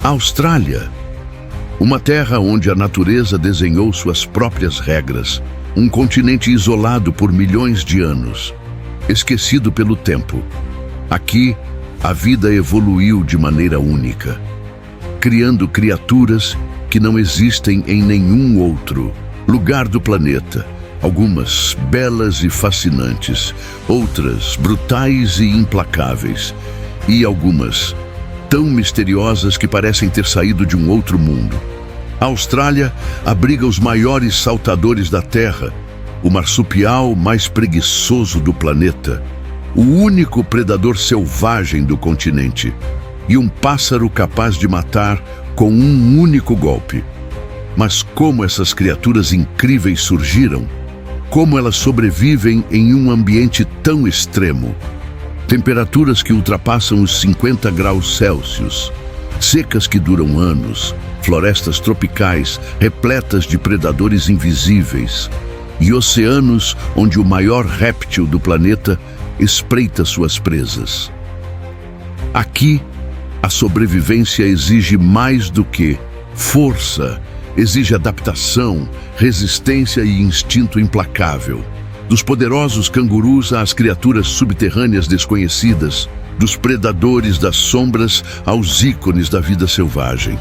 Austrália, uma terra onde a natureza desenhou suas próprias regras, um continente isolado por milhões de anos, esquecido pelo tempo. Aqui, a vida evoluiu de maneira única, criando criaturas que não existem em nenhum outro lugar do planeta. Algumas belas e fascinantes, outras brutais e implacáveis, e algumas tão misteriosas que parecem ter saído de um outro mundo. A Austrália abriga os maiores saltadores da Terra, o marsupial mais preguiçoso do planeta, o único predador selvagem do continente e um pássaro capaz de matar com um único golpe. Mas como essas criaturas incríveis surgiram? Como elas sobrevivem em um ambiente tão extremo? Temperaturas que ultrapassam os 50 graus Celsius, secas que duram anos, florestas tropicais repletas de predadores invisíveis e oceanos onde o maior réptil do planeta espreita suas presas. Aqui, a sobrevivência exige mais do que força, exige adaptação, resistência e instinto implacável. Dos poderosos cangurus às criaturas subterrâneas desconhecidas, dos predadores das sombras aos ícones da vida selvagem.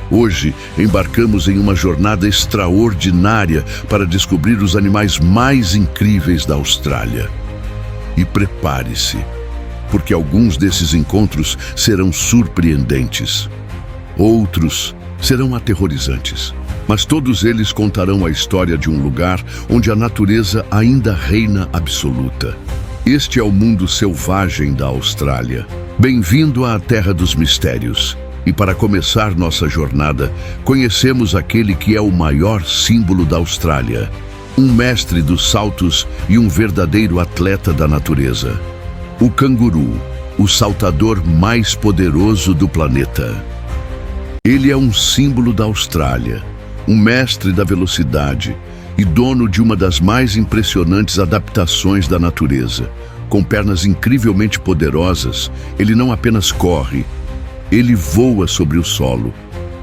Hoje, embarcamos em uma jornada extraordinária para descobrir os animais mais incríveis da Austrália. E prepare-se, porque alguns desses encontros serão surpreendentes. Outros serão aterrorizantes. Mas todos eles contarão a história de um lugar onde a natureza ainda reina absoluta. Este é o mundo selvagem da Austrália. Bem-vindo à Terra dos Mistérios. E para começar nossa jornada, conhecemos aquele que é o maior símbolo da Austrália. Um mestre dos saltos e um verdadeiro atleta da natureza. O canguru, o saltador mais poderoso do planeta. Ele é um símbolo da Austrália, um mestre da velocidade e dono de uma das mais impressionantes adaptações da natureza. Com pernas incrivelmente poderosas, ele não apenas corre, ele voa sobre o solo.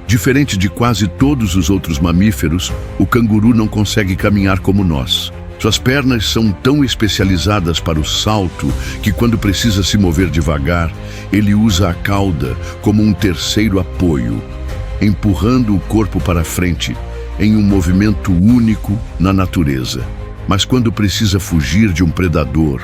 Diferente de quase todos os outros mamíferos, o canguru não consegue caminhar como nós. Suas pernas são tão especializadas para o salto que, quando precisa se mover devagar, ele usa a cauda como um terceiro apoio, empurrando o corpo para frente em um movimento único na natureza. Mas quando precisa fugir de um predador,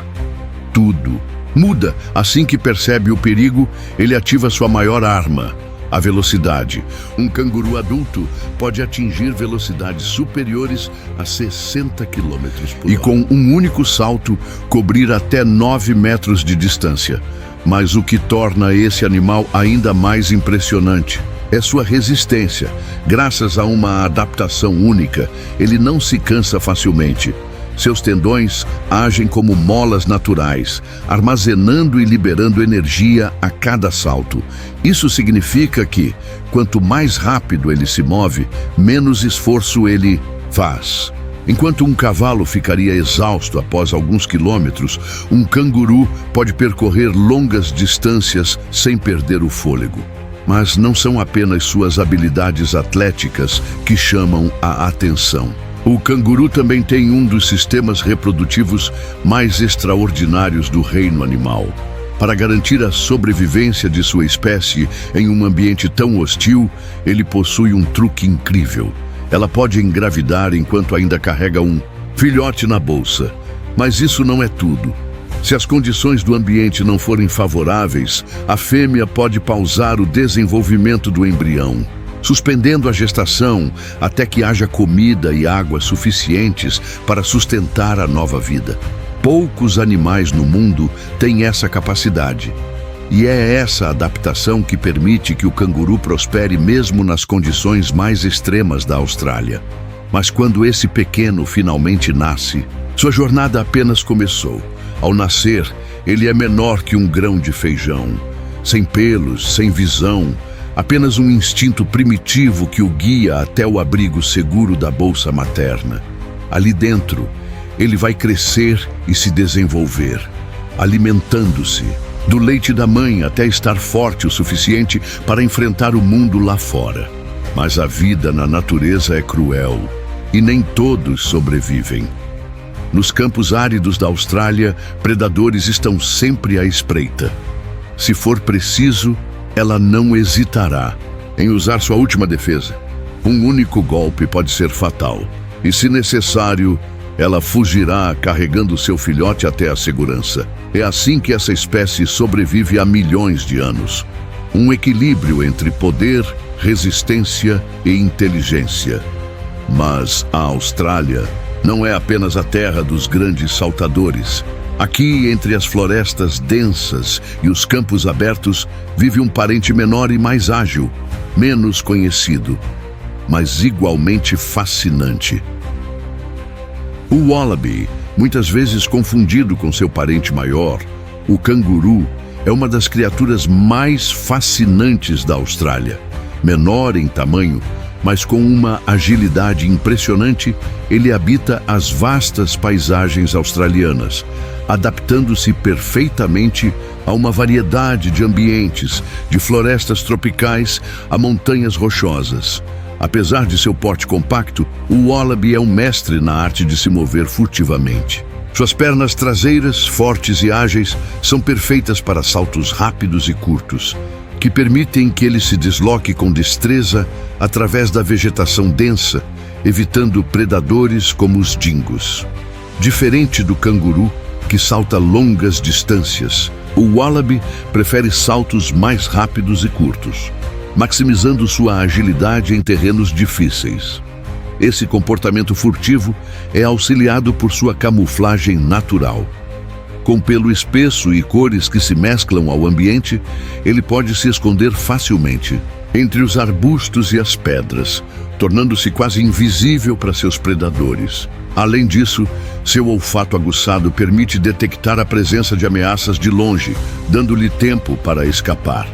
tudo muda. Assim que percebe o perigo, ele ativa sua maior arma, a velocidade. Um canguru adulto pode atingir velocidades superiores a 60 km por hora. E com um único salto, cobrir até 9 metros de distância. Mas o que torna esse animal ainda mais impressionante é sua resistência. Graças a uma adaptação única, ele não se cansa facilmente. Seus tendões agem como molas naturais, armazenando e liberando energia a cada salto. Isso significa que, quanto mais rápido ele se move, menos esforço ele faz. Enquanto um cavalo ficaria exausto após alguns quilômetros, um canguru pode percorrer longas distâncias sem perder o fôlego. Mas não são apenas suas habilidades atléticas que chamam a atenção. O canguru também tem um dos sistemas reprodutivos mais extraordinários do reino animal. Para garantir a sobrevivência de sua espécie em um ambiente tão hostil, ele possui um truque incrível. Ela pode engravidar enquanto ainda carrega um filhote na bolsa. Mas isso não é tudo. Se as condições do ambiente não forem favoráveis, a fêmea pode pausar o desenvolvimento do embrião, suspendendo a gestação até que haja comida e água suficientes para sustentar a nova vida. Poucos animais no mundo têm essa capacidade. E é essa adaptação que permite que o canguru prospere mesmo nas condições mais extremas da Austrália. Mas quando esse pequeno finalmente nasce, sua jornada apenas começou. Ao nascer, ele é menor que um grão de feijão, sem pelos, sem visão, apenas um instinto primitivo que o guia até o abrigo seguro da bolsa materna. Ali dentro, ele vai crescer e se desenvolver, alimentando-se, do leite da mãe até estar forte o suficiente para enfrentar o mundo lá fora. Mas a vida na natureza é cruel e nem todos sobrevivem. Nos campos áridos da Austrália, predadores estão sempre à espreita. Se for preciso, ela não hesitará em usar sua última defesa. Um único golpe pode ser fatal, e se necessário, ela fugirá carregando seu filhote até a segurança. É assim que essa espécie sobrevive há milhões de anos. Um equilíbrio entre poder, resistência e inteligência. Mas a Austrália não é apenas a terra dos grandes saltadores. Aqui, entre as florestas densas e os campos abertos, vive um parente menor e mais ágil, menos conhecido, mas igualmente fascinante. O wallaby, muitas vezes confundido com seu parente maior, o canguru, é uma das criaturas mais fascinantes da Austrália. Menor em tamanho, mas com uma agilidade impressionante, ele habita as vastas paisagens australianas, adaptando-se perfeitamente a uma variedade de ambientes, de florestas tropicais a montanhas rochosas. Apesar de seu porte compacto, o wallaby é um mestre na arte de se mover furtivamente. Suas pernas traseiras, fortes e ágeis, são perfeitas para saltos rápidos e curtos, que permitem que ele se desloque com destreza através da vegetação densa, evitando predadores como os dingos. Diferente do canguru, que salta longas distâncias, o wallaby prefere saltos mais rápidos e curtos, maximizando sua agilidade em terrenos difíceis. Esse comportamento furtivo é auxiliado por sua camuflagem natural. Com pelo espesso e cores que se mesclam ao ambiente, ele pode se esconder facilmente entre os arbustos e as pedras, tornando-se quase invisível para seus predadores. Além disso, seu olfato aguçado permite detectar a presença de ameaças de longe, dando-lhe tempo para escapar.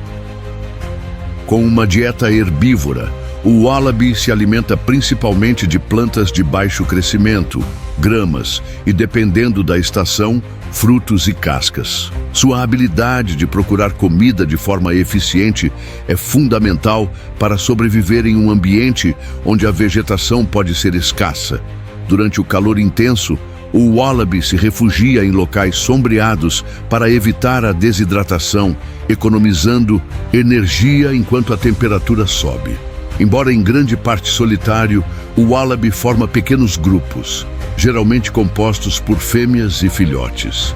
Com uma dieta herbívora, o wallaby se alimenta principalmente de plantas de baixo crescimento, gramas e, dependendo da estação, frutos e cascas. Sua habilidade de procurar comida de forma eficiente é fundamental para sobreviver em um ambiente onde a vegetação pode ser escassa. Durante o calor intenso, o wallaby se refugia em locais sombreados para evitar a desidratação, economizando energia enquanto a temperatura sobe. Embora em grande parte solitário, o wallaby forma pequenos grupos, geralmente compostos por fêmeas e filhotes.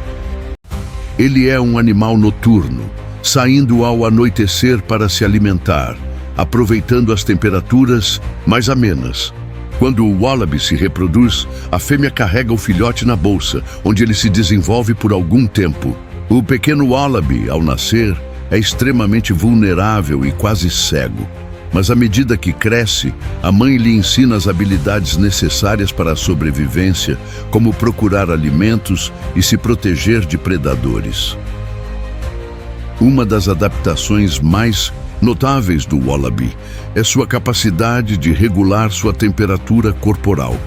Ele é um animal noturno, saindo ao anoitecer para se alimentar, aproveitando as temperaturas mais amenas. Quando o wallaby se reproduz, a fêmea carrega o filhote na bolsa, onde ele se desenvolve por algum tempo. O pequeno wallaby, ao nascer, é extremamente vulnerável e quase cego. Mas à medida que cresce, a mãe lhe ensina as habilidades necessárias para a sobrevivência, como procurar alimentos e se proteger de predadores. Uma das adaptações mais notáveis do wallaby é sua capacidade de regular sua temperatura corporal.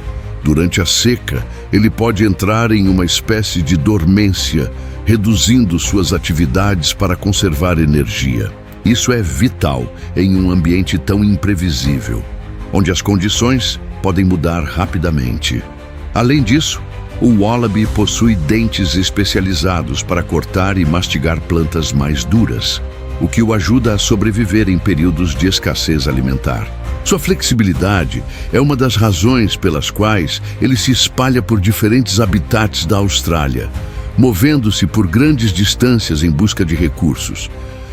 Durante a seca, ele pode entrar em uma espécie de dormência, reduzindo suas atividades para conservar energia. Isso é vital em um ambiente tão imprevisível, onde as condições podem mudar rapidamente. Além disso, o wallaby possui dentes especializados para cortar e mastigar plantas mais duras, o que o ajuda a sobreviver em períodos de escassez alimentar. Sua flexibilidade é uma das razões pelas quais ele se espalha por diferentes habitats da Austrália, movendo-se por grandes distâncias em busca de recursos.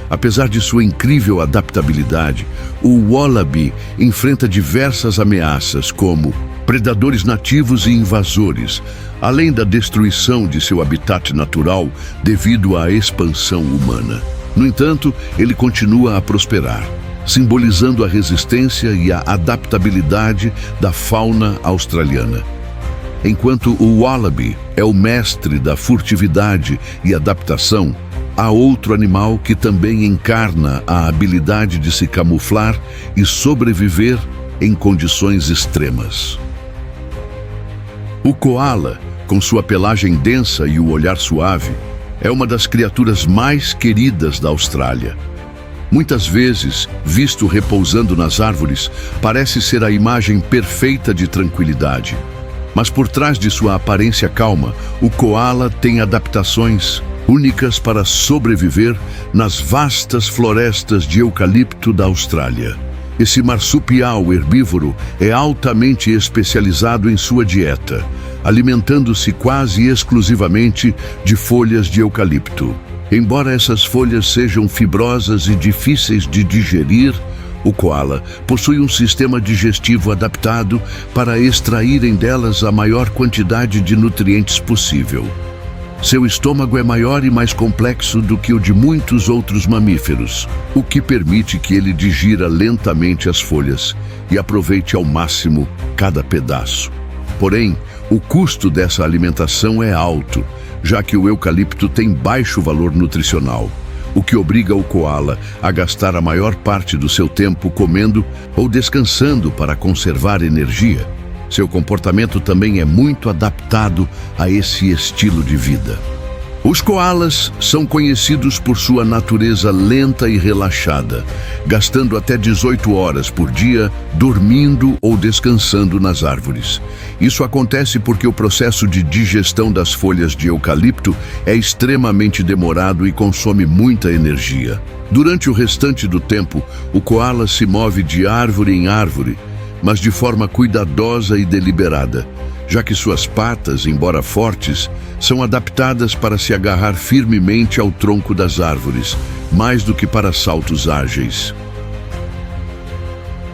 Apesar de sua incrível adaptabilidade, o wallaby enfrenta diversas ameaças, como predadores nativos e invasores, além da destruição de seu habitat natural devido à expansão humana. No entanto, ele continua a prosperar, simbolizando a resistência e a adaptabilidade da fauna australiana. Enquanto o wallaby é o mestre da furtividade e adaptação, há outro animal que também encarna a habilidade de se camuflar e sobreviver em condições extremas. O coala, com sua pelagem densa e o olhar suave, é uma das criaturas mais queridas da Austrália. Muitas vezes, visto repousando nas árvores, parece ser a imagem perfeita de tranquilidade. Mas por trás de sua aparência calma, o coala tem adaptações únicas para sobreviver nas vastas florestas de eucalipto da Austrália. Esse marsupial herbívoro é altamente especializado em sua dieta, alimentando-se quase exclusivamente de folhas de eucalipto. Embora essas folhas sejam fibrosas e difíceis de digerir, o coala possui um sistema digestivo adaptado para extraírem delas a maior quantidade de nutrientes possível. Seu estômago é maior e mais complexo do que o de muitos outros mamíferos, o que permite que ele digira lentamente as folhas e aproveite ao máximo cada pedaço. Porém, o custo dessa alimentação é alto, já que o eucalipto tem baixo valor nutricional, o que obriga o coala a gastar a maior parte do seu tempo comendo ou descansando para conservar energia. Seu comportamento também é muito adaptado a esse estilo de vida. Os coalas são conhecidos por sua natureza lenta e relaxada, gastando até 18 horas por dia dormindo ou descansando nas árvores. Isso acontece porque o processo de digestão das folhas de eucalipto é extremamente demorado e consome muita energia. Durante o restante do tempo, o coala se move de árvore em árvore, mas de forma cuidadosa e deliberada, já que suas patas, embora fortes, são adaptadas para se agarrar firmemente ao tronco das árvores, mais do que para saltos ágeis.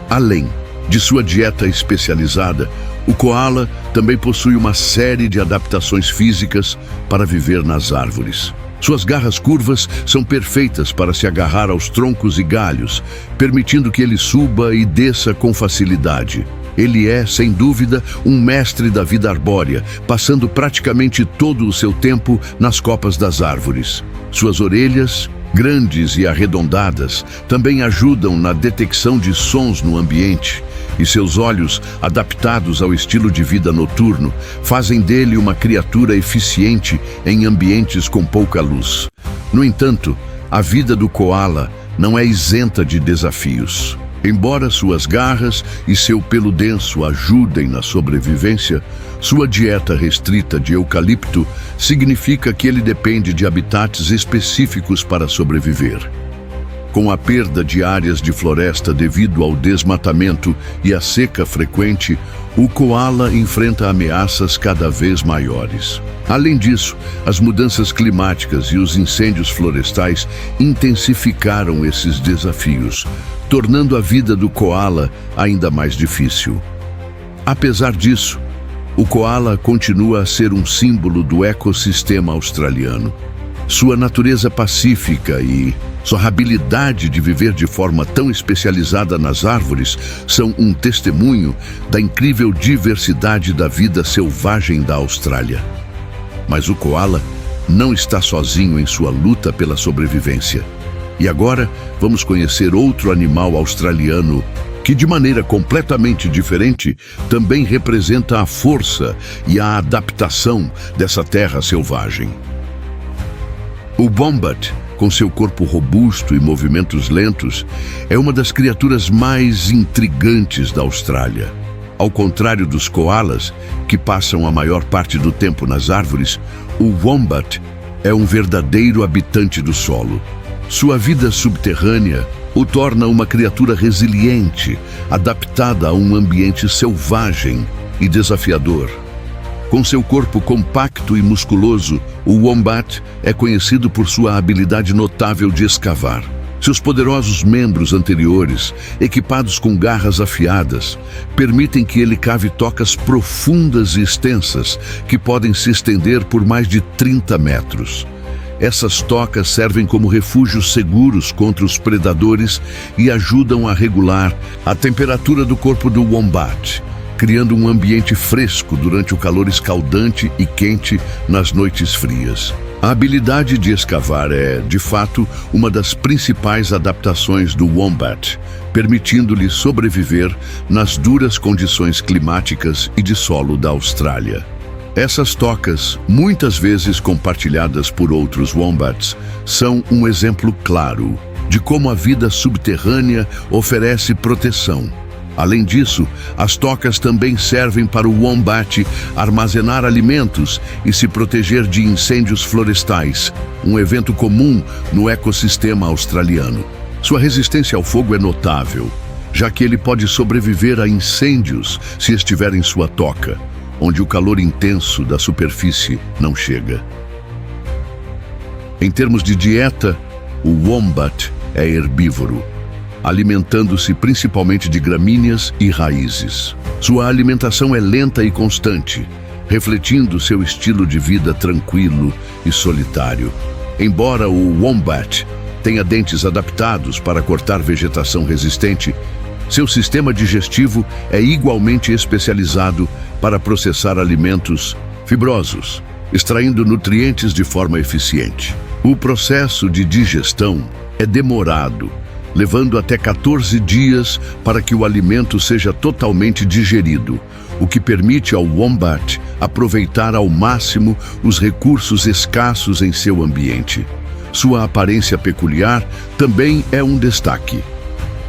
Além de sua dieta especializada, o coala também possui uma série de adaptações físicas para viver nas árvores. Suas garras curvas são perfeitas para se agarrar aos troncos e galhos, permitindo que ele suba e desça com facilidade. Ele é, sem dúvida, um mestre da vida arbórea, passando praticamente todo o seu tempo nas copas das árvores. Suas orelhas, grandes e arredondadas, também ajudam na detecção de sons no ambiente, e seus olhos, adaptados ao estilo de vida noturno, fazem dele uma criatura eficiente em ambientes com pouca luz. No entanto, a vida do coala não é isenta de desafios. Embora suas garras e seu pelo denso ajudem na sobrevivência, sua dieta restrita de eucalipto significa que ele depende de habitats específicos para sobreviver. Com a perda de áreas de floresta devido ao desmatamento e à seca frequente, o coala enfrenta ameaças cada vez maiores. Além disso, as mudanças climáticas e os incêndios florestais intensificaram esses desafios, tornando a vida do coala ainda mais difícil. Apesar disso, o coala continua a ser um símbolo do ecossistema australiano. Sua natureza pacífica e sua habilidade de viver de forma tão especializada nas árvores são um testemunho da incrível diversidade da vida selvagem da Austrália. Mas o coala não está sozinho em sua luta pela sobrevivência. E agora vamos conhecer outro animal australiano que, de maneira completamente diferente, também representa a força e a adaptação dessa terra selvagem. O wombat, com seu corpo robusto e movimentos lentos, é uma das criaturas mais intrigantes da Austrália. Ao contrário dos coalas, que passam a maior parte do tempo nas árvores, o wombat é um verdadeiro habitante do solo. Sua vida subterrânea o torna uma criatura resiliente, adaptada a um ambiente selvagem e desafiador. Com seu corpo compacto e musculoso, o wombat é conhecido por sua habilidade notável de escavar. Seus poderosos membros anteriores, equipados com garras afiadas, permitem que ele cave tocas profundas e extensas que podem se estender por mais de 30 metros. Essas tocas servem como refúgios seguros contra os predadores e ajudam a regular a temperatura do corpo do wombat, criando um ambiente fresco durante o calor escaldante e quente nas noites frias. A habilidade de escavar é, de fato, uma das principais adaptações do wombat, permitindo-lhe sobreviver nas duras condições climáticas e de solo da Austrália. Essas tocas, muitas vezes compartilhadas por outros wombats, são um exemplo claro de como a vida subterrânea oferece proteção. Além disso, as tocas também servem para o wombat armazenar alimentos e se proteger de incêndios florestais, um evento comum no ecossistema australiano. Sua resistência ao fogo é notável, já que ele pode sobreviver a incêndios se estiver em sua toca, onde o calor intenso da superfície não chega. Em termos de dieta, o wombat é herbívoro, alimentando-se principalmente de gramíneas e raízes. Sua alimentação é lenta e constante, refletindo seu estilo de vida tranquilo e solitário. Embora o wombat tenha dentes adaptados para cortar vegetação resistente, seu sistema digestivo é igualmente especializado para processar alimentos fibrosos, extraindo nutrientes de forma eficiente. O processo de digestão é demorado, levando até 14 dias para que o alimento seja totalmente digerido, o que permite ao wombat aproveitar ao máximo os recursos escassos em seu ambiente. Sua aparência peculiar também é um destaque.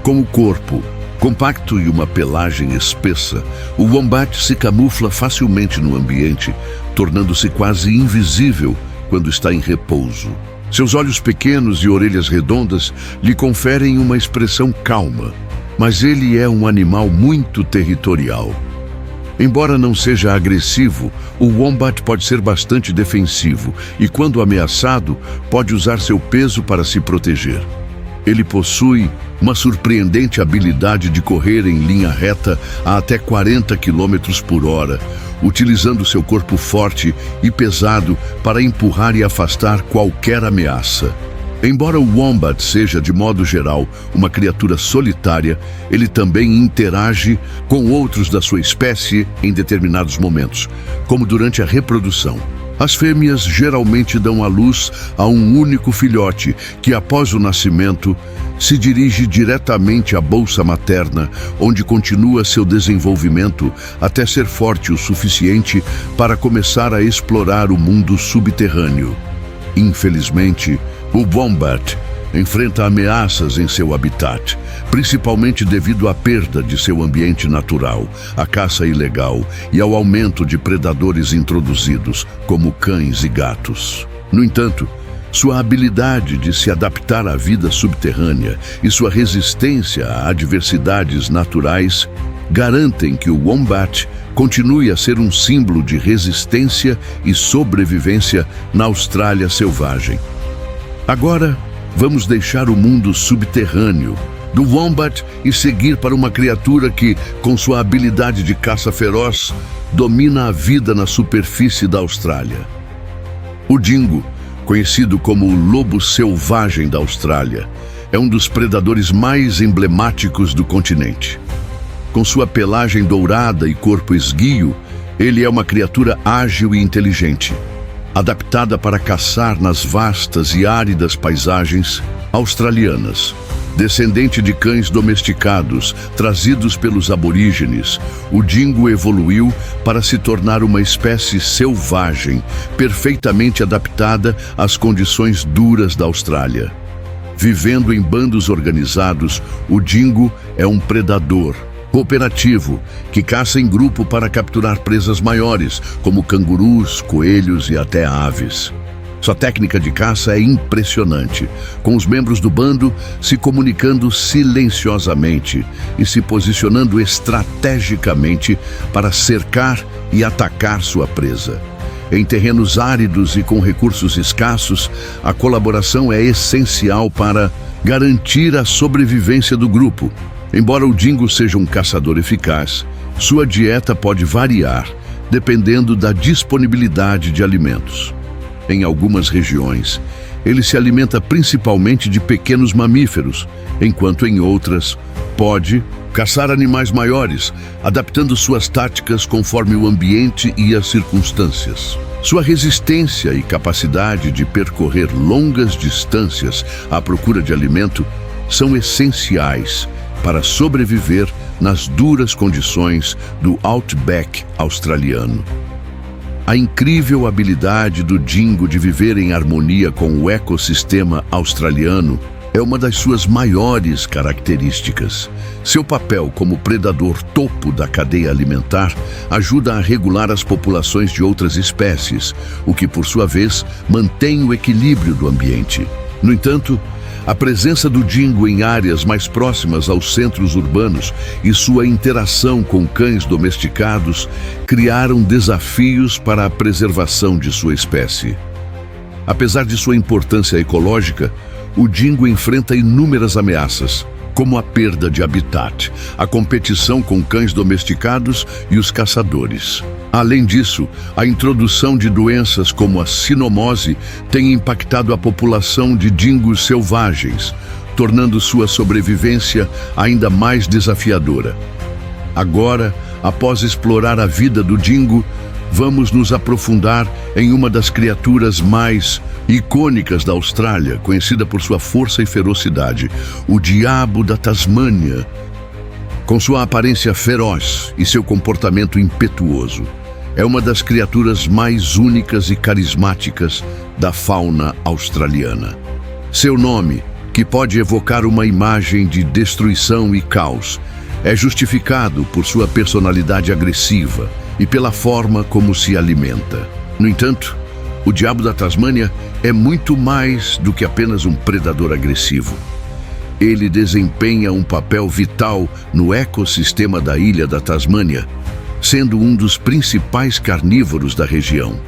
Com o corpo compacto e uma pelagem espessa, o wombat se camufla facilmente no ambiente, tornando-se quase invisível quando está em repouso. Seus olhos pequenos e orelhas redondas lhe conferem uma expressão calma, mas ele é um animal muito territorial. Embora não seja agressivo, o wombat pode ser bastante defensivo e, quando ameaçado, pode usar seu peso para se proteger. Ele possui uma surpreendente habilidade de correr em linha reta a até 40 km por hora, utilizando seu corpo forte e pesado para empurrar e afastar qualquer ameaça. Embora o wombat seja, de modo geral, uma criatura solitária, ele também interage com outros da sua espécie em determinados momentos, como durante a reprodução. As fêmeas geralmente dão à luz a um único filhote que, após o nascimento, se dirige diretamente à bolsa materna, onde continua seu desenvolvimento até ser forte o suficiente para começar a explorar o mundo subterrâneo. Infelizmente, o wombat enfrenta ameaças em seu habitat, principalmente devido à perda de seu ambiente natural, à caça ilegal e ao aumento de predadores introduzidos, como cães e gatos. No entanto, sua habilidade de se adaptar à vida subterrânea e sua resistência a adversidades naturais garantem que o wombat continue a ser um símbolo de resistência e sobrevivência na Austrália selvagem. Agora, vamos deixar o mundo subterrâneo do wombat e seguir para uma criatura que, com sua habilidade de caça feroz, domina a vida na superfície da Austrália. O dingo, conhecido como o lobo selvagem da Austrália, é um dos predadores mais emblemáticos do continente. Com sua pelagem dourada e corpo esguio, ele é uma criatura ágil e inteligente, adaptada para caçar nas vastas e áridas paisagens australianas. Descendente de cães domesticados trazidos pelos aborígenes, o dingo evoluiu para se tornar uma espécie selvagem, perfeitamente adaptada às condições duras da Austrália. Vivendo em bandos organizados, o dingo é um predador cooperativo que caça em grupo para capturar presas maiores, como cangurus, coelhos e até aves. Sua técnica de caça é impressionante, com os membros do bando se comunicando silenciosamente e se posicionando estrategicamente para cercar e atacar sua presa. Em terrenos áridos e com recursos escassos, a colaboração é essencial para garantir a sobrevivência do grupo. Embora o dingo seja um caçador eficaz, sua dieta pode variar dependendo da disponibilidade de alimentos. Em algumas regiões, ele se alimenta principalmente de pequenos mamíferos, enquanto em outras pode caçar animais maiores, adaptando suas táticas conforme o ambiente e as circunstâncias. Sua resistência e capacidade de percorrer longas distâncias à procura de alimento são essenciais para sobreviver nas duras condições do Outback australiano. A incrível habilidade do dingo de viver em harmonia com o ecossistema australiano é uma das suas maiores características. Seu papel como predador topo da cadeia alimentar ajuda a regular as populações de outras espécies, o que, por sua vez, mantém o equilíbrio do ambiente. No entanto, a presença do dingo em áreas mais próximas aos centros urbanos e sua interação com cães domesticados criaram desafios para a preservação de sua espécie. Apesar de sua importância ecológica, o dingo enfrenta inúmeras ameaças, como a perda de habitat, a competição com cães domesticados e os caçadores. Além disso, a introdução de doenças como a cinomose tem impactado a população de dingos selvagens, tornando sua sobrevivência ainda mais desafiadora. Agora, após explorar a vida do dingo, vamos nos aprofundar em uma das criaturas mais icônicas da Austrália, conhecida por sua força e ferocidade, o diabo da Tasmânia. Com sua aparência feroz e seu comportamento impetuoso, é uma das criaturas mais únicas e carismáticas da fauna australiana. Seu nome, que pode evocar uma imagem de destruição e caos, é justificado por sua personalidade agressiva e pela forma como se alimenta. No entanto, o diabo da Tasmânia é muito mais do que apenas um predador agressivo. Ele desempenha um papel vital no ecossistema da ilha da Tasmânia, sendo um dos principais carnívoros da região.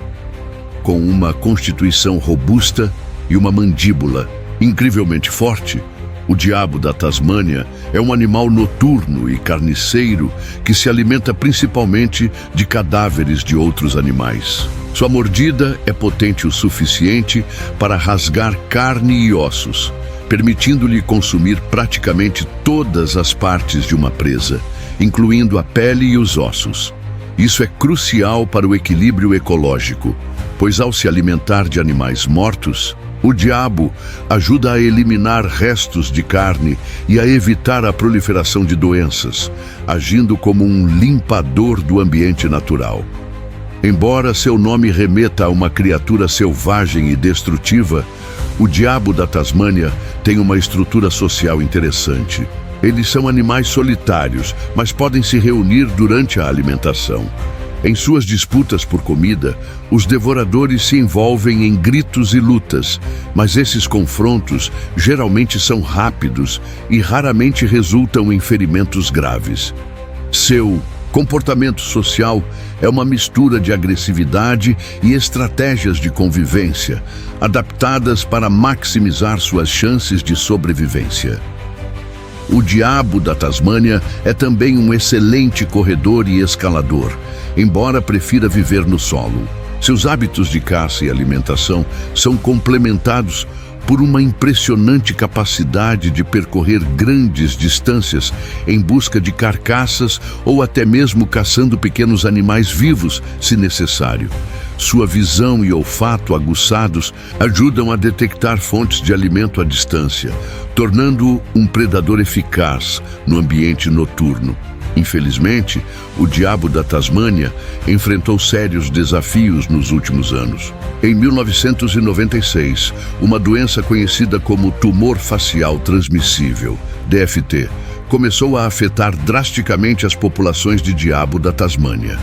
Com uma constituição robusta e uma mandíbula incrivelmente forte, o diabo da Tasmânia é um animal noturno e carniceiro que se alimenta principalmente de cadáveres de outros animais. Sua mordida é potente o suficiente para rasgar carne e ossos, permitindo-lhe consumir praticamente todas as partes de uma presa, incluindo a pele e os ossos. Isso é crucial para o equilíbrio ecológico, pois ao se alimentar de animais mortos, o diabo ajuda a eliminar restos de carne e a evitar a proliferação de doenças, agindo como um limpador do ambiente natural. Embora seu nome remeta a uma criatura selvagem e destrutiva, o diabo da Tasmânia tem uma estrutura social interessante. Eles são animais solitários, mas podem se reunir durante a alimentação. Em suas disputas por comida, os devoradores se envolvem em gritos e lutas, mas esses confrontos geralmente são rápidos e raramente resultam em ferimentos graves. Seu comportamento social é uma mistura de agressividade e estratégias de convivência, adaptadas para maximizar suas chances de sobrevivência. O diabo da Tasmânia é também um excelente corredor e escalador, embora prefira viver no solo. Seus hábitos de caça e alimentação são complementados por uma impressionante capacidade de percorrer grandes distâncias em busca de carcaças ou até mesmo caçando pequenos animais vivos, se necessário. Sua visão e olfato aguçados ajudam a detectar fontes de alimento à distância, tornando-o um predador eficaz no ambiente noturno. Infelizmente, o diabo da Tasmânia enfrentou sérios desafios nos últimos anos. Em 1996, uma doença conhecida como tumor facial transmissível, DFT, começou a afetar drasticamente as populações de diabo da Tasmânia.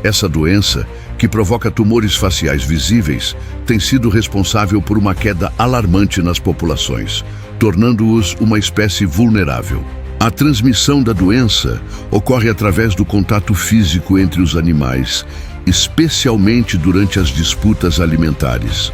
Essa doença, que provoca tumores faciais visíveis, tem sido responsável por uma queda alarmante nas populações, tornando-os uma espécie vulnerável. A transmissão da doença ocorre através do contato físico entre os animais, especialmente durante as disputas alimentares.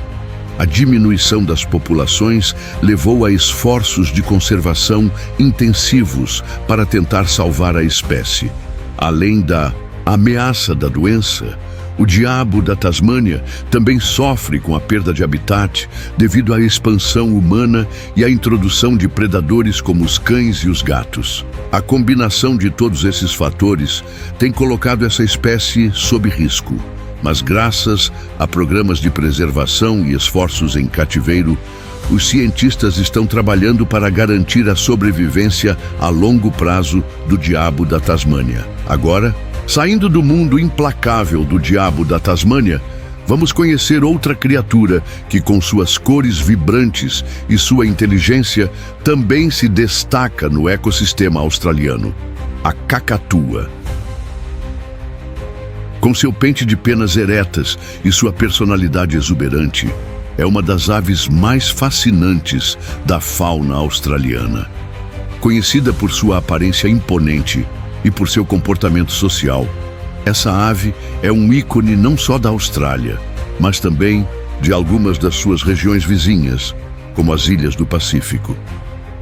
A diminuição das populações levou a esforços de conservação intensivos para tentar salvar a espécie. Além da ameaça da doença, o diabo da Tasmânia também sofre com a perda de habitat devido à expansão humana e à introdução de predadores como os cães e os gatos. A combinação de todos esses fatores tem colocado essa espécie sob risco, mas graças a programas de preservação e esforços em cativeiro, os cientistas estão trabalhando para garantir a sobrevivência a longo prazo do diabo da Tasmânia. Agora, Saindo do mundo implacável do diabo da Tasmânia, vamos conhecer outra criatura que, com suas cores vibrantes e sua inteligência, também se destaca no ecossistema australiano: a cacatua. Com seu pente de penas eretas e sua personalidade exuberante, é uma das aves mais fascinantes da fauna australiana. Conhecida por sua aparência imponente e por seu comportamento social, essa ave é um ícone não só da Austrália, mas também de algumas das suas regiões vizinhas, como as ilhas do Pacífico.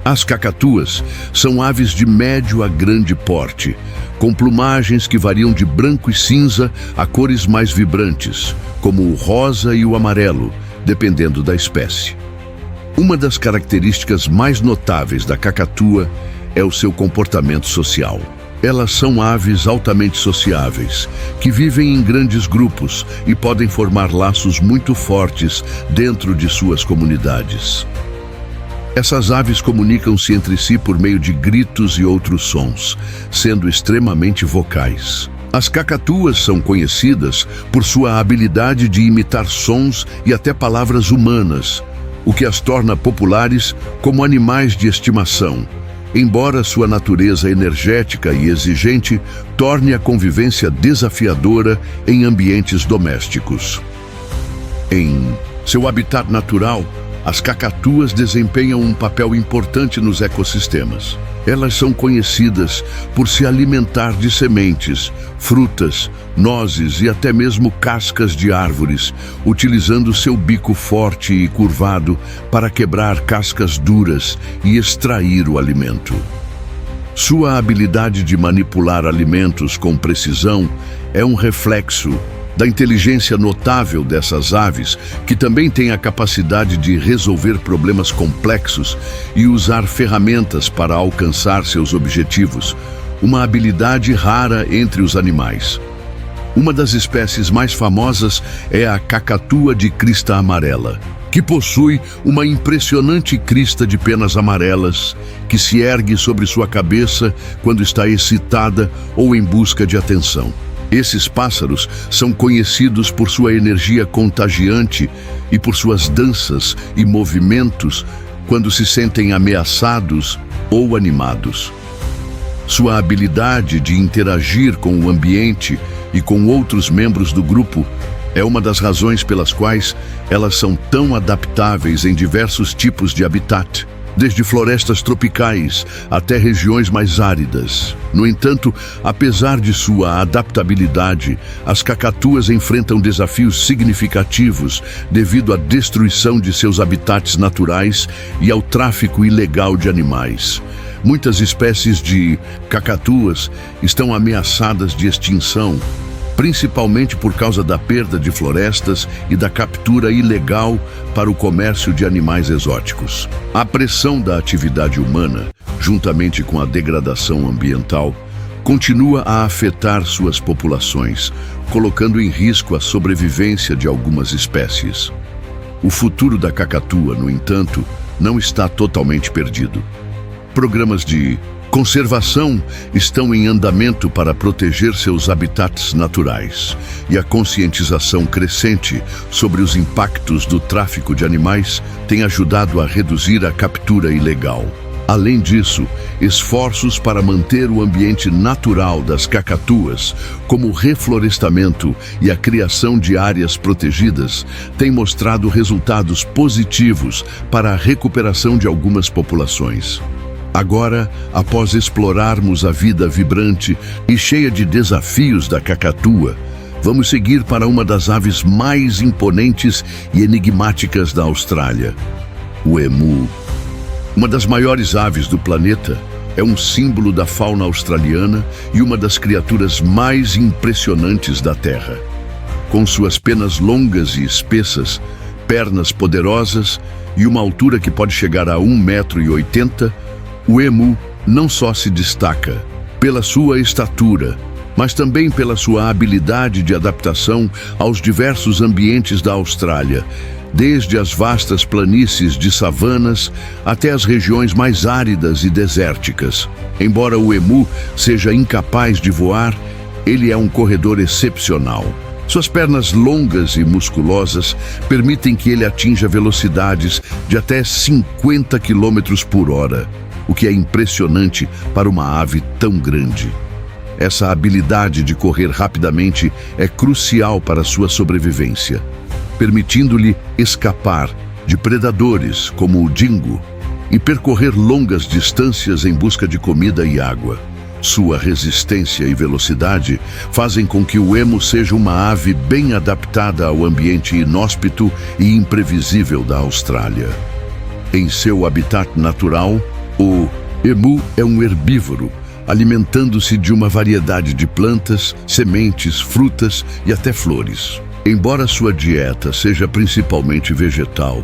As cacatuas são aves de médio a grande porte, com plumagens que variam de branco e cinza a cores mais vibrantes, como o rosa e o amarelo, dependendo da espécie. Uma das características mais notáveis da cacatua é o seu comportamento social. Elas são aves altamente sociáveis, que vivem em grandes grupos e podem formar laços muito fortes dentro de suas comunidades. Essas aves comunicam-se entre si por meio de gritos e outros sons, sendo extremamente vocais. As cacatuas são conhecidas por sua habilidade de imitar sons e até palavras humanas, o que as torna populares como animais de estimação, embora sua natureza energética e exigente torne a convivência desafiadora em ambientes domésticos. Em seu habitat natural, as cacatuas desempenham um papel importante nos ecossistemas. Elas são conhecidas por se alimentar de sementes, frutas, nozes e até mesmo cascas de árvores, utilizando seu bico forte e curvado para quebrar cascas duras e extrair o alimento. Sua habilidade de manipular alimentos com precisão é um reflexo da inteligência notável dessas aves, que também têm a capacidade de resolver problemas complexos e usar ferramentas para alcançar seus objetivos, uma habilidade rara entre os animais. Uma das espécies mais famosas é a cacatua de crista amarela, que possui uma impressionante crista de penas amarelas que se ergue sobre sua cabeça quando está excitada ou em busca de atenção. Esses pássaros são conhecidos por sua energia contagiante e por suas danças e movimentos quando se sentem ameaçados ou animados. Sua habilidade de interagir com o ambiente e com outros membros do grupo é uma das razões pelas quais elas são tão adaptáveis em diversos tipos de habitat, desde florestas tropicais até regiões mais áridas. No entanto, apesar de sua adaptabilidade, as cacatuas enfrentam desafios significativos devido à destruição de seus habitats naturais e ao tráfico ilegal de animais. Muitas espécies de cacatuas estão ameaçadas de extinção, principalmente por causa da perda de florestas e da captura ilegal para o comércio de animais exóticos. A pressão da atividade humana, juntamente com a degradação ambiental, continua a afetar suas populações, colocando em risco a sobrevivência de algumas espécies. O futuro da cacatua, no entanto, não está totalmente perdido. Programas de conservação estão em andamento para proteger seus habitats naturais, e a conscientização crescente sobre os impactos do tráfico de animais tem ajudado a reduzir a captura ilegal. Além disso, esforços para manter o ambiente natural das cacatuas, como o reflorestamento e a criação de áreas protegidas, têm mostrado resultados positivos para a recuperação de algumas populações. Agora, após explorarmos a vida vibrante e cheia de desafios da cacatua, vamos seguir para uma das aves mais imponentes e enigmáticas da Austrália, o emu. Uma das maiores aves do planeta, é um símbolo da fauna australiana e uma das criaturas mais impressionantes da Terra. Com suas penas longas e espessas, pernas poderosas e uma altura que pode chegar a 1,80 m, o emu não só se destaca pela sua estatura, mas também pela sua habilidade de adaptação aos diversos ambientes da Austrália, desde as vastas planícies de savanas até as regiões mais áridas e desérticas. Embora o emu seja incapaz de voar, Ele é um corredor excepcional. Suas pernas longas e musculosas permitem que ele atinja velocidades de até 50 km por hora, o que é impressionante para uma ave tão grande. Essa habilidade de correr rapidamente é crucial para sua sobrevivência, permitindo-lhe escapar de predadores como o dingo e percorrer longas distâncias em busca de comida e água. Sua resistência e velocidade fazem com que o emu seja uma ave bem adaptada ao ambiente inóspito e imprevisível da Austrália. Em seu habitat natural, o emu é um herbívoro, alimentando-se de uma variedade de plantas, sementes, frutas e até flores. Embora sua dieta seja principalmente vegetal,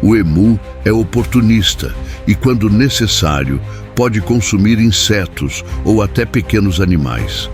o emu é oportunista e, quando necessário, pode consumir insetos ou até pequenos animais.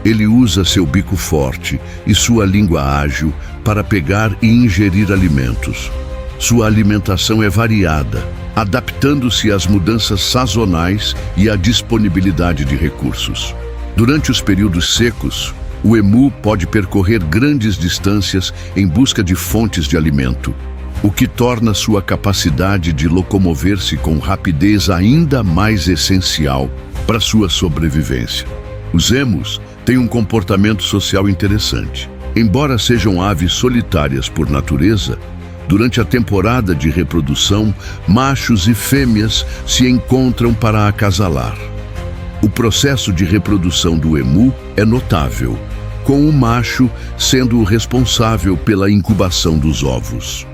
Ele usa seu bico forte e sua língua ágil para pegar e ingerir alimentos. Sua alimentação é variada, adaptando-se às mudanças sazonais e à disponibilidade de recursos. Durante os períodos secos, o emu pode percorrer grandes distâncias em busca de fontes de alimento, o que torna sua capacidade de locomover-se com rapidez ainda mais essencial para sua sobrevivência. Os emus têm um comportamento social interessante. Embora sejam aves solitárias por natureza, durante a temporada de reprodução, machos e fêmeas se encontram para acasalar. O processo de reprodução do emu é notável, com o macho sendo o responsável pela incubação dos ovos.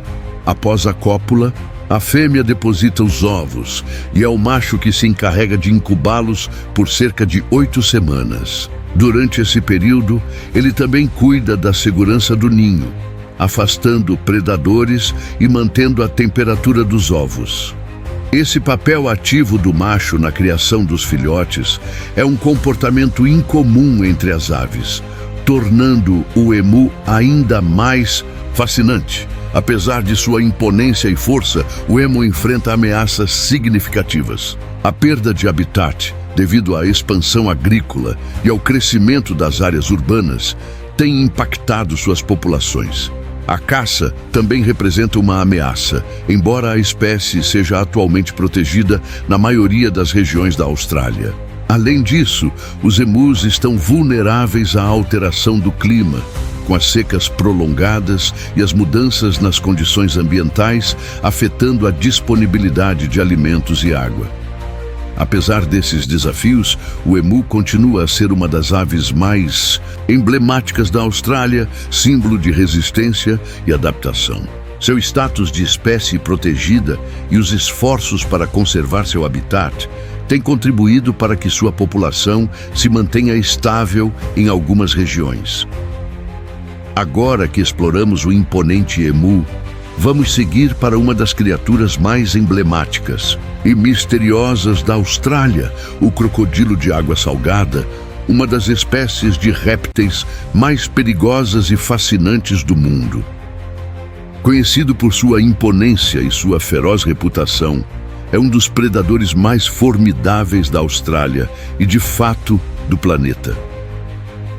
Após a cópula, a fêmea deposita os ovos e é o macho que se encarrega de incubá-los por cerca de 8 semanas. Durante esse período, ele também cuida da segurança do ninho, afastando predadores e mantendo a temperatura dos ovos. Esse papel ativo do macho na criação dos filhotes é um comportamento incomum entre as aves, tornando o emu ainda mais fascinante. Apesar de sua imponência e força, o emu enfrenta ameaças significativas. A perda de habitat, devido à expansão agrícola e ao crescimento das áreas urbanas, tem impactado suas populações. A caça também representa uma ameaça, embora a espécie seja atualmente protegida na maioria das regiões da Austrália. Além disso, os emus estão vulneráveis à alteração do clima, com as secas prolongadas e as mudanças nas condições ambientais, afetando a disponibilidade de alimentos e água. Apesar desses desafios, o emu continua a ser uma das aves mais emblemáticas da Austrália, símbolo de resistência e adaptação. Seu status de espécie protegida e os esforços para conservar seu habitat têm contribuído para que sua população se mantenha estável em algumas regiões. Agora que exploramos o imponente emu, vamos seguir para uma das criaturas mais emblemáticas e misteriosas da Austrália, o crocodilo de água salgada, uma das espécies de répteis mais perigosas e fascinantes do mundo. Conhecido por sua imponência e sua feroz reputação, é um dos predadores mais formidáveis da Austrália e, de fato, do planeta.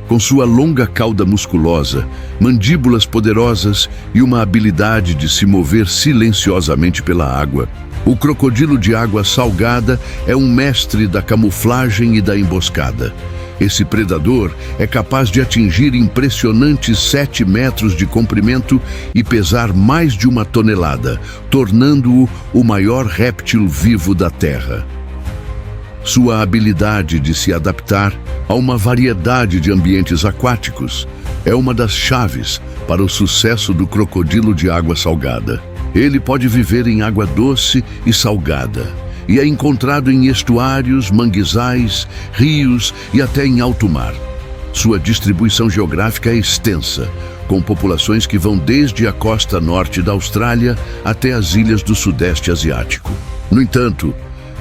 Com sua longa cauda musculosa, mandíbulas poderosas e uma habilidade de se mover silenciosamente pela água, o crocodilo de água salgada é um mestre da camuflagem e da emboscada. Esse predador é capaz de atingir impressionantes 7 metros de comprimento e pesar mais de 1 tonelada, tornando-o o maior réptil vivo da Terra. Sua habilidade de se adaptar a uma variedade de ambientes aquáticos é uma das chaves para o sucesso do crocodilo de água salgada. Ele pode viver em água doce e salgada e é encontrado em estuários, manguezais, rios e até em alto mar. Sua distribuição geográfica é extensa, com populações que vão desde a costa norte da Austrália até as ilhas do Sudeste Asiático. No entanto,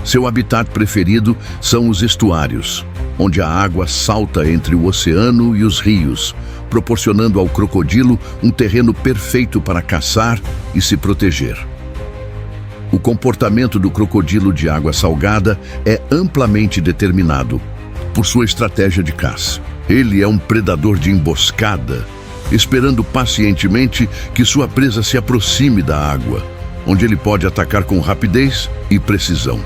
seu habitat preferido são os estuários, onde a água salta entre o oceano e os rios, proporcionando ao crocodilo um terreno perfeito para caçar e se proteger. O comportamento do crocodilo de água salgada é amplamente determinado por sua estratégia de caça. Ele é um predador de emboscada, esperando pacientemente que sua presa se aproxime da água, onde ele pode atacar com rapidez e precisão.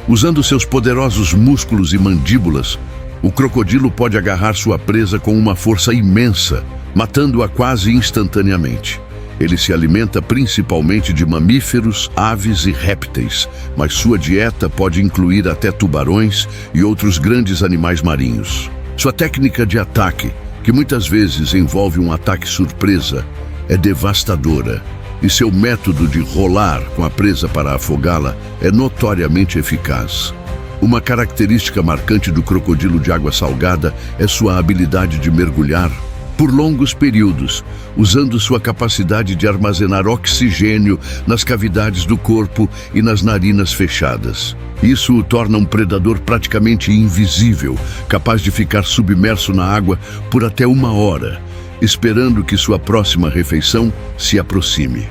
Usando seus poderosos músculos e mandíbulas, o crocodilo pode agarrar sua presa com uma força imensa, matando-a quase instantaneamente. Ele se alimenta principalmente de mamíferos, aves e répteis, mas sua dieta pode incluir até tubarões e outros grandes animais marinhos. Sua técnica de ataque, que muitas vezes envolve um ataque surpresa, é devastadora, e seu método de rolar com a presa para afogá-la é notoriamente eficaz. Uma característica marcante do crocodilo de água salgada é sua habilidade de mergulhar por longos períodos, usando sua capacidade de armazenar oxigênio nas cavidades do corpo e nas narinas fechadas. Isso o torna um predador praticamente invisível, capaz de ficar submerso na água por até 1 hora, esperando que sua próxima refeição se aproxime.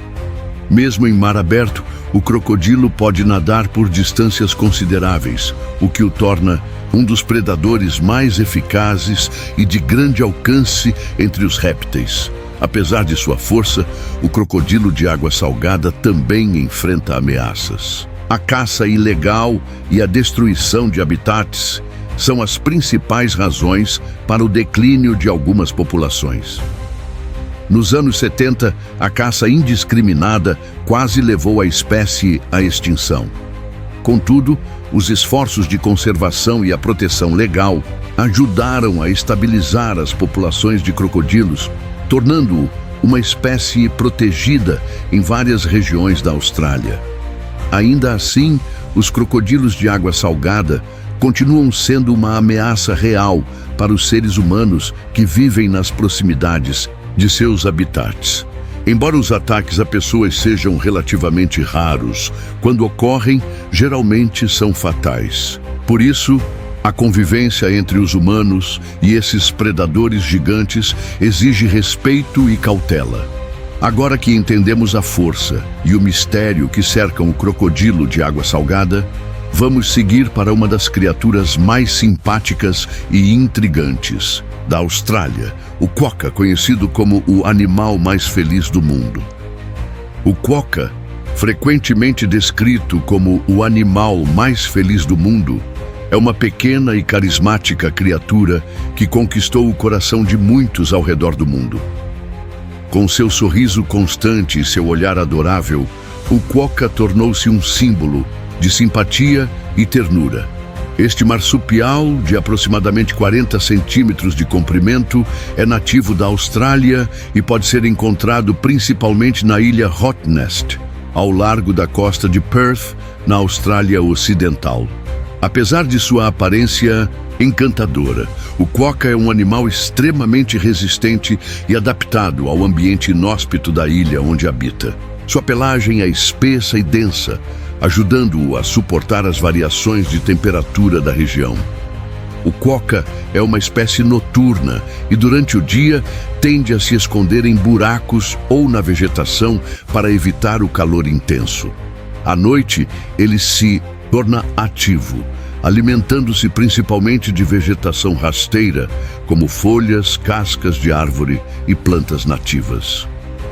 Mesmo em mar aberto, o crocodilo pode nadar por distâncias consideráveis, o que o torna um dos predadores mais eficazes e de grande alcance entre os répteis. Apesar de sua força, o crocodilo de água salgada também enfrenta ameaças. A caça ilegal e a destruição de habitats são as principais razões para o declínio de algumas populações. Nos anos 70, a caça indiscriminada quase levou a espécie à extinção. Contudo, os esforços de conservação e a proteção legal ajudaram a estabilizar as populações de crocodilos, tornando-o uma espécie protegida em várias regiões da Austrália. Ainda assim, os crocodilos de água salgada continuam sendo uma ameaça real para os seres humanos que vivem nas proximidades de seus habitats. Embora os ataques a pessoas sejam relativamente raros, quando ocorrem, geralmente são fatais. Por isso, a convivência entre os humanos e esses predadores gigantes exige respeito e cautela. Agora que entendemos a força e o mistério que cercam o crocodilo de água salgada, vamos seguir para uma das criaturas mais simpáticas e intrigantes da Austrália, o quokka, conhecido como o animal mais feliz do mundo. O quokka, frequentemente descrito como o animal mais feliz do mundo, é uma pequena e carismática criatura que conquistou o coração de muitos ao redor do mundo. Com seu sorriso constante e seu olhar adorável, o quokka tornou-se um símbolo de simpatia e ternura. Este marsupial, de aproximadamente 40 centímetros de comprimento, é nativo da Austrália e pode ser encontrado principalmente na ilha Rottnest, ao largo da costa de Perth, na Austrália Ocidental. Apesar de sua aparência encantadora, o quokka é um animal extremamente resistente e adaptado ao ambiente inóspito da ilha onde habita. Sua pelagem é espessa e densa, ajudando-o a suportar as variações de temperatura da região. O quokka é uma espécie noturna e durante o dia tende a se esconder em buracos ou na vegetação para evitar o calor intenso. À noite, ele se torna ativo, alimentando-se principalmente de vegetação rasteira, como folhas, cascas de árvore e plantas nativas.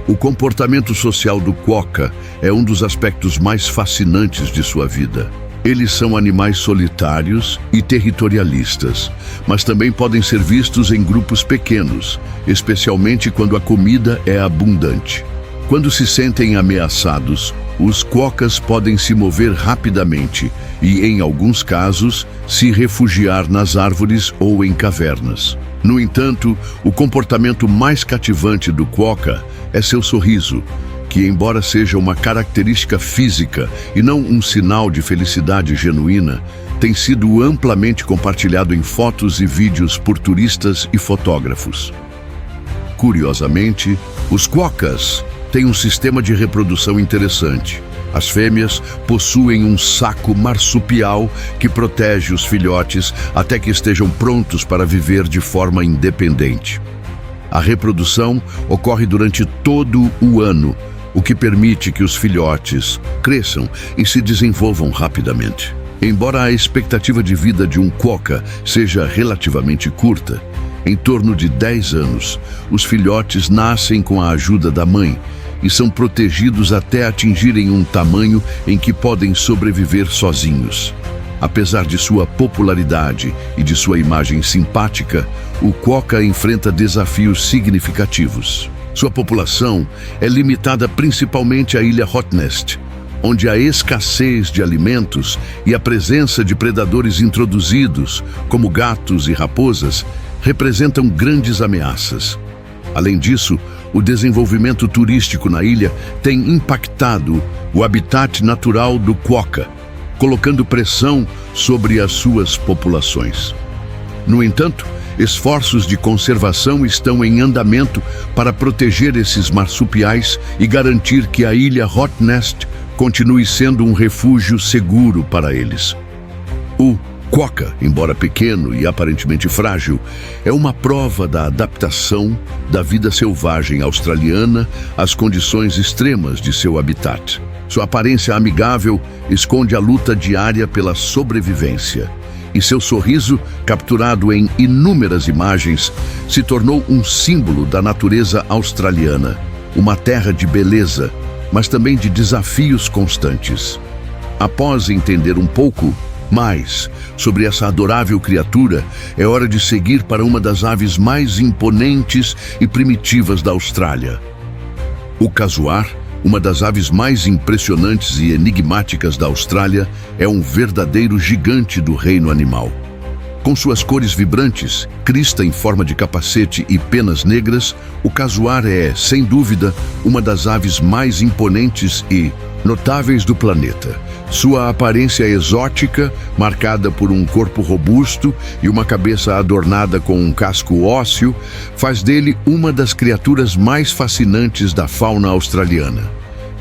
O comportamento social do quokka é um dos aspectos mais fascinantes de sua vida. Eles são animais solitários e territorialistas, mas também podem ser vistos em grupos pequenos, especialmente quando a comida é abundante. Quando se sentem ameaçados, os quokkas podem se mover rapidamente e, em alguns casos, se refugiar nas árvores ou em cavernas. No entanto, o comportamento mais cativante do quokka é seu sorriso, que, embora seja uma característica física e não um sinal de felicidade genuína, tem sido amplamente compartilhado em fotos e vídeos por turistas e fotógrafos. Curiosamente, os quokkas têm um sistema de reprodução interessante. As fêmeas possuem um saco marsupial que protege os filhotes até que estejam prontos para viver de forma independente. A reprodução ocorre durante todo o ano, o que permite que os filhotes cresçam e se desenvolvam rapidamente. Embora a expectativa de vida de um quokka seja relativamente curta, Em torno de 10 anos, os filhotes nascem com a ajuda da mãe e são protegidos até atingirem um tamanho em que podem sobreviver sozinhos. Apesar de sua popularidade e de sua imagem simpática, o quokka enfrenta desafios significativos. Sua população é limitada principalmente à ilha Rottnest, onde a escassez de alimentos e a presença de predadores introduzidos, como gatos e raposas, representam grandes ameaças. Além disso, o desenvolvimento turístico na ilha tem impactado o habitat natural do quokka, colocando pressão sobre as suas populações. No entanto, esforços de conservação estão em andamento para proteger esses marsupiais e garantir que a ilha Rottnest continue sendo um refúgio seguro para eles. O quokka, embora pequeno e aparentemente frágil, é uma prova da adaptação da vida selvagem australiana às condições extremas de seu habitat. Sua aparência amigável esconde a luta diária pela sobrevivência, e seu sorriso, capturado em inúmeras imagens, se tornou um símbolo da natureza australiana, uma terra de beleza, mas também de desafios constantes. Após entender um pouco mais sobre essa adorável criatura, é hora de seguir para uma das aves mais imponentes e primitivas da Austrália. O casuar, uma das aves mais impressionantes e enigmáticas da Austrália, é um verdadeiro gigante do reino animal. Com suas cores vibrantes, crista em forma de capacete e penas negras, o casuar é, sem dúvida, uma das aves mais imponentes e notáveis do planeta. Sua aparência exótica, marcada por um corpo robusto e uma cabeça adornada com um casco ósseo, faz dele uma das criaturas mais fascinantes da fauna australiana.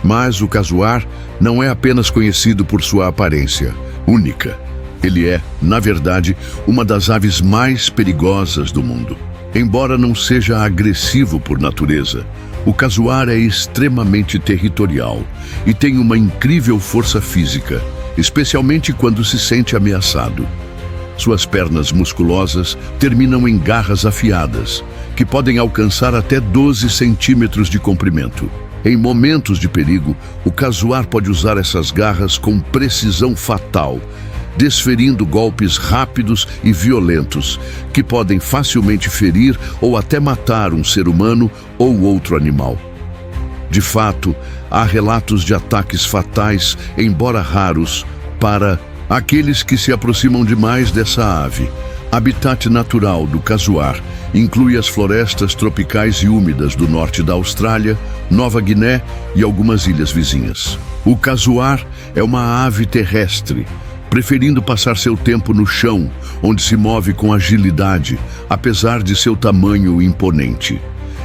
Mas o casuar não é apenas conhecido por sua aparência única. Ele é, na verdade, uma das aves mais perigosas do mundo. Embora não seja agressivo por natureza, o casuar é extremamente territorial e tem uma incrível força física, especialmente quando se sente ameaçado. Suas pernas musculosas terminam em garras afiadas, que podem alcançar até 12 centímetros de comprimento. Em momentos de perigo, o casuar pode usar essas garras com precisão fatal, desferindo golpes rápidos e violentos, que podem facilmente ferir ou até matar um ser humano ou outro animal. De fato, há relatos de ataques fatais, embora raros, para aqueles que se aproximam demais dessa ave. Habitat natural do casuar inclui as florestas tropicais e úmidas do norte da Austrália, Nova Guiné e algumas ilhas vizinhas. O casuar é uma ave terrestre, preferindo passar seu tempo no chão, onde se move com agilidade, apesar de seu tamanho imponente.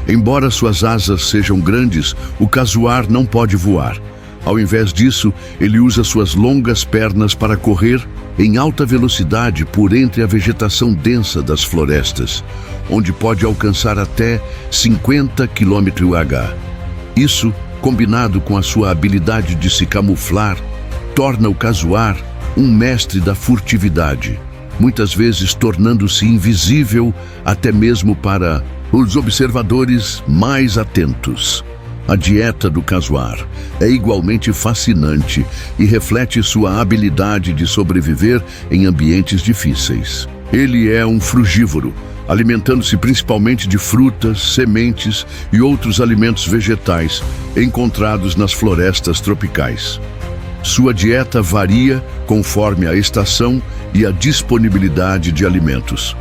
Embora suas asas sejam grandes, o casuar não pode voar. Ao invés disso, ele usa suas longas pernas para correr em alta velocidade por entre a vegetação densa das florestas, onde pode alcançar até 50 km/h. Isso, combinado com a sua habilidade de se camuflar, torna o casuar um mestre da furtividade, muitas vezes tornando-se invisível até mesmo para os observadores mais atentos. A dieta do casuar é igualmente fascinante e reflete sua habilidade de sobreviver em ambientes difíceis. Ele é um frugívoro, alimentando-se principalmente de frutas, sementes e outros alimentos vegetais encontrados nas florestas tropicais. Sua dieta varia conforme a estação e a disponibilidade de alimentos.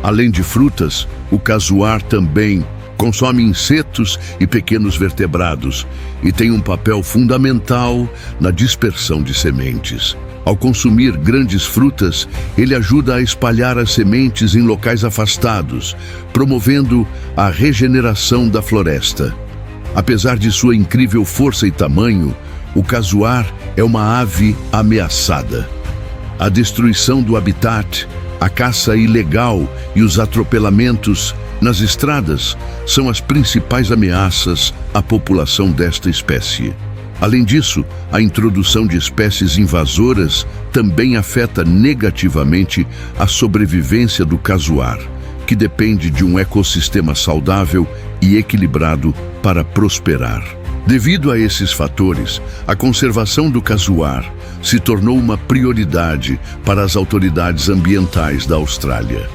Além de frutas, o casuar também consome insetos e pequenos vertebrados e tem um papel fundamental na dispersão de sementes. Ao consumir grandes frutas, ele ajuda a espalhar as sementes em locais afastados, promovendo a regeneração da floresta. Apesar de sua incrível força e tamanho, o casuar é uma ave ameaçada. A destruição do habitat, a caça ilegal e os atropelamentos nas estradas são as principais ameaças à população desta espécie. Além disso, a introdução de espécies invasoras também afeta negativamente a sobrevivência do casuar, que que depende de um ecossistema saudável e equilibrado para prosperar. Devido a esses fatores, a conservação do casuar se tornou uma prioridade para as autoridades ambientais da Austrália.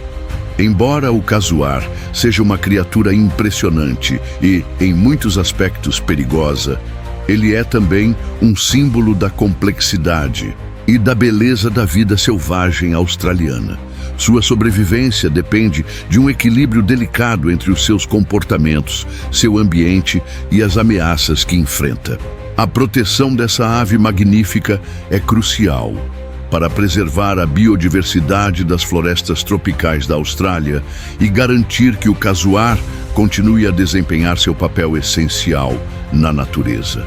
Embora o casuar seja uma criatura impressionante e, em muitos aspectos, perigosa, ele é também um símbolo da complexidade e da beleza da vida selvagem australiana. Sua sobrevivência depende de um equilíbrio delicado entre os seus comportamentos, seu ambiente e as ameaças que enfrenta. A proteção dessa ave magnífica é crucial para preservar a biodiversidade das florestas tropicais da Austrália e garantir que o casuar continue a desempenhar seu papel essencial na natureza.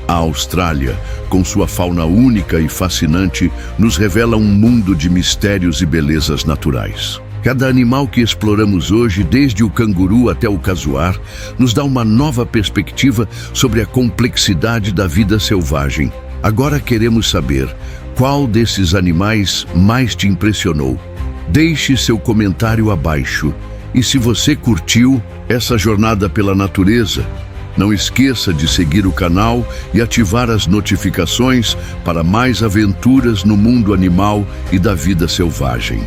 A Austrália, com sua fauna única e fascinante, nos revela um mundo de mistérios e belezas naturais. Cada animal que exploramos hoje, desde o canguru até o casuar, nos dá uma nova perspectiva sobre a complexidade da vida selvagem. Agora queremos saber qual desses animais mais te impressionou. Deixe seu comentário abaixo. E se você curtiu essa jornada pela natureza, não esqueça de seguir o canal e ativar as notificações para mais aventuras no mundo animal e da vida selvagem.